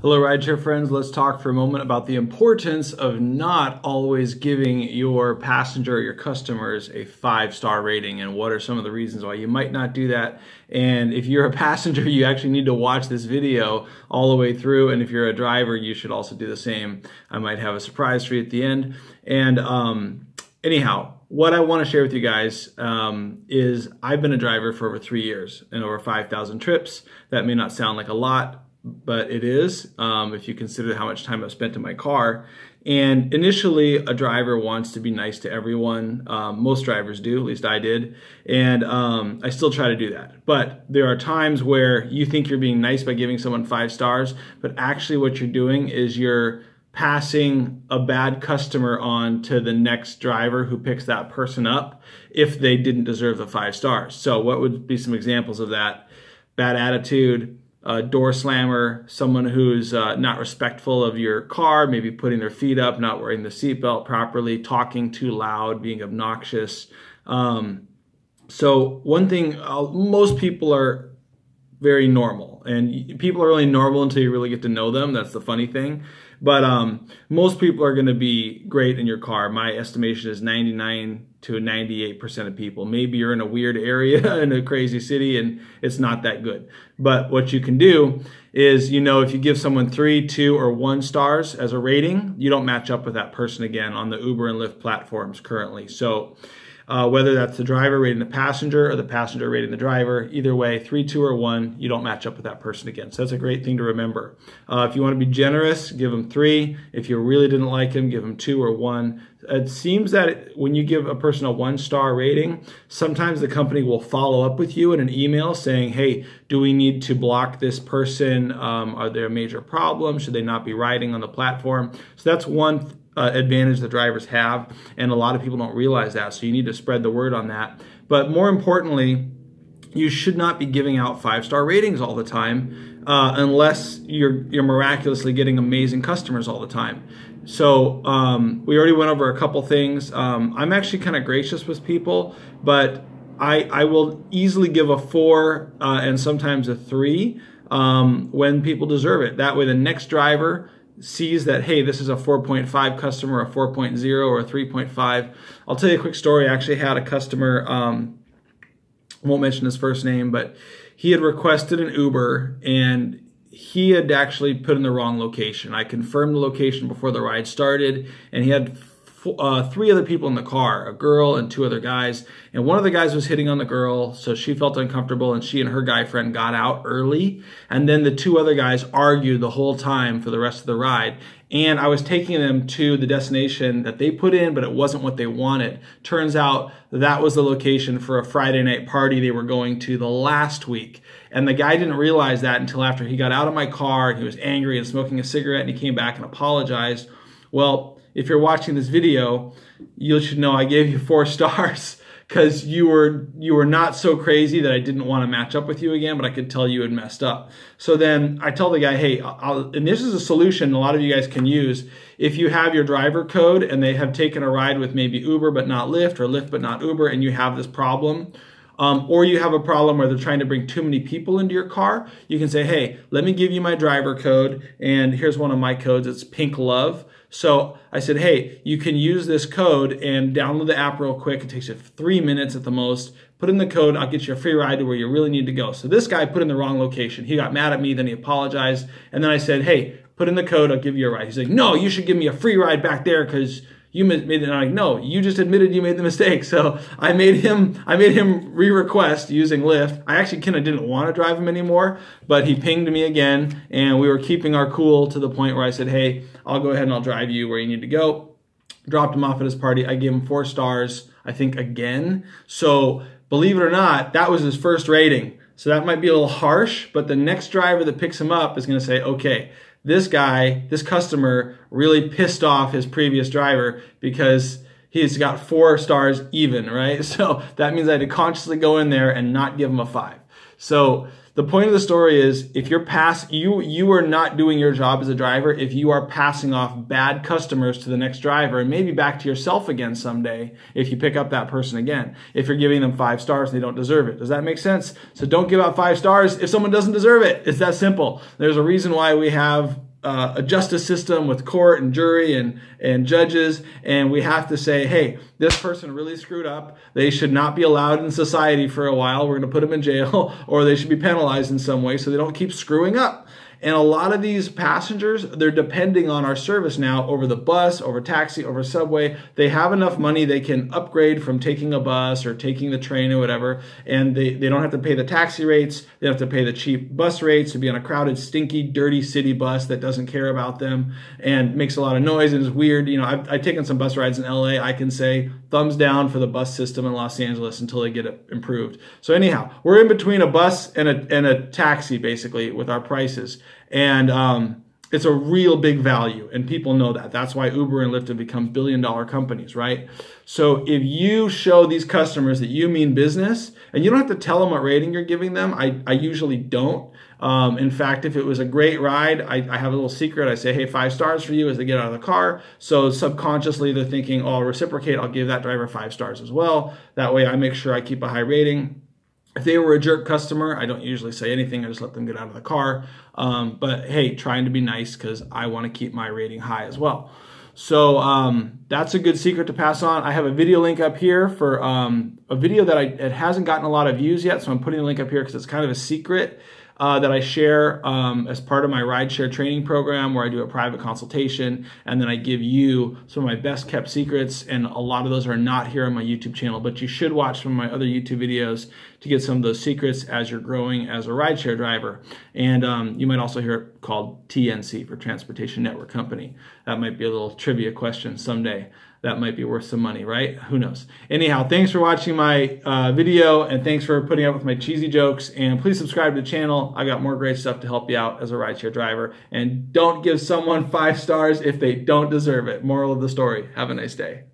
Hello rideshare friends, let's talk for a moment about the importance of not always giving your passenger or your customers a 5-star rating and what are some of the reasons why you might not do that. And if you're a passenger, you actually need to watch this video all the way through, and if you're a driver, you should also do the same. I might have a surprise for you at the end. And anyhow, what I want to share with you guys is I've been a driver for over 3 years and over 5,000 trips. That may not sound like a lot, but it is if you consider how much time I've spent in my car. And initially, a driver wants to be nice to everyone. Most drivers do, at least I did. And I still try to do that. But there are times where you think you're being nice by giving someone 5 stars, but actually what you're doing is you're passing a bad customer on to the next driver who picks that person up if they didn't deserve the 5 stars. So what would be some examples of that? Bad attitude, door slammer, someone who's not respectful of your car, maybe putting their feet up, not wearing the seatbelt properly, talking too loud, being obnoxious. So one thing, most people are very normal, and people are only normal until you really get to know them. That's the funny thing. But most people are going to be great in your car. My estimation is 99 to 98% of people. Maybe you're in a weird area in a crazy city and it's not that good. But what you can do is, if you give someone 3, 2, or 1 stars as a rating, you don't match up with that person again on the Uber and Lyft platforms currently. So whether that's the driver rating the passenger or the passenger rating the driver, either way, 3, 2, or 1, you don't match up with that person again. So that's a great thing to remember. If you want to be generous, give them 3. If you really didn't like him, give them 2 or 1. It seems that when you give a person a 1-star rating, sometimes the company will follow up with you in an email saying, hey, do we need to block this person? Are there major problems? Should they not be riding on the platform? So that's one advantage that drivers have, and a lot of people don't realize that, so you need to spread the word on that. But more importantly, you should not be giving out 5-star ratings all the time unless you're miraculously getting amazing customers all the time. So we already went over a couple things. I'm actually kind of gracious with people, but I will easily give a 4 and sometimes a 3 when people deserve it. That way the next driver sees that, hey, this is a 4.5 customer, a 4.0, or a 3.5. I'll tell you a quick story. I actually had a customer, won't mention his first name, but he had requested an Uber and he had actually put in the wrong location. I confirmed the location before the ride started, and he had 3 other people in the car, a girl and 2 other guys, and one of the guys was hitting on the girl, so she felt uncomfortable, and she and her guy friend got out early, and then the 2 other guys argued the whole time for the rest of the ride, and I was taking them to the destination that they put in, but it wasn't what they wanted. Turns out that was the location for a Friday night party they were going to the last week, and the guy didn't realize that until after he got out of my car, and he was angry and smoking a cigarette, and he came back and apologized. Well, if you're watching this video, you should know I gave you 4 stars because you were not so crazy that I didn't want to match up with you again, but I could tell you had messed up. So then I tell the guy, hey, and this is a solution a lot of you guys can use. If you have your driver code and they have taken a ride with maybe Uber but not Lyft, or Lyft but not Uber, and you have this problem, or you have a problem where they're trying to bring too many people into your car, you can say, hey, let me give you my driver code, and here's one of my codes. It's Pink Love. So I said, hey, you can use this code and download the app real quick. It takes you 3 minutes at the most. Put in the code, I'll get you a free ride to where you really need to go. So this guy put in the wrong location. He got mad at me, then he apologized. And then I said, hey, put in the code, I'll give you a ride. He's like, no, you should give me a free ride back there because you made it. And I'm like, no, you just admitted you made the mistake. So I made him re-request using Lyft. I actually kind of didn't want to drive him anymore, but he pinged me again, and we were keeping our cool to the point where I said, hey, I'll go ahead and I'll drive you where you need to go. Dropped him off at his party. I gave him 4 stars, I think, again. So believe it or not, that was his first rating. So that might be a little harsh, but the next driver that picks him up is going to say, okay, this guy, this customer really pissed off his previous driver because he's got 4 stars even, right? So that means I had to consciously go in there and not give him a 5. So the point of the story is, if you're you are not doing your job as a driver if you are passing off bad customers to the next driver, and maybe back to yourself again someday if you pick up that person again, if you're giving them 5 stars and they don't deserve it. Does that make sense? So don't give out 5 stars if someone doesn't deserve it. It's that simple. There's a reason why we have a justice system with court and jury and judges, and we have to say, hey, this person really screwed up. They should not be allowed in society for a while. We're going to put them in jail, or they should be penalized in some way so they don't keep screwing up. And a lot of these passengers, they're depending on our service now over the bus, over taxi, over subway. They have enough money, they can upgrade from taking a bus or taking the train or whatever, and they don't have to pay the taxi rates. They don't have to pay the cheap bus rates to be on a crowded, stinky, dirty city bus that doesn't care about them and makes a lot of noise and is weird. You know, I've taken some bus rides in LA. I can say thumbs down for the bus system in Los Angeles until they get it improved. So anyhow, we're in between a bus and a taxi basically with our prices. And it's a real big value, and people know that. That's why Uber and Lyft have become billion-dollar companies, right? So if you show these customers that you mean business, and you don't have to tell them what rating you're giving them, I usually don't. In fact, if it was a great ride, I have a little secret. I say, hey, 5 stars for you as they get out of the car. So subconsciously they're thinking, oh, I'll reciprocate. I'll give that driver 5 stars as well. That way I make sure I keep a high rating. If they were a jerk customer, I don't usually say anything. I just let them get out of the car. But hey, trying to be nice because I want to keep my rating high as well. So that's a good secret to pass on. I have a video link up here for a video that it hasn't gotten a lot of views yet. So I'm putting the link up here because it's kind of a secret that I share as part of my rideshare training program, where I do a private consultation and then I give you some of my best kept secrets, and a lot of those are not here on my YouTube channel, but you should watch some of my other YouTube videos to get some of those secrets as you're growing as a rideshare driver. And you might also hear it called TNC, for Transportation Network Company. That might be a little trivia question someday. That might be worth some money, right? Who knows? Anyhow, thanks for watching my video, and thanks for putting up with my cheesy jokes. And please subscribe to the channel. I got more great stuff to help you out as a rideshare driver. And don't give someone 5 stars if they don't deserve it. Moral of the story, have a nice day.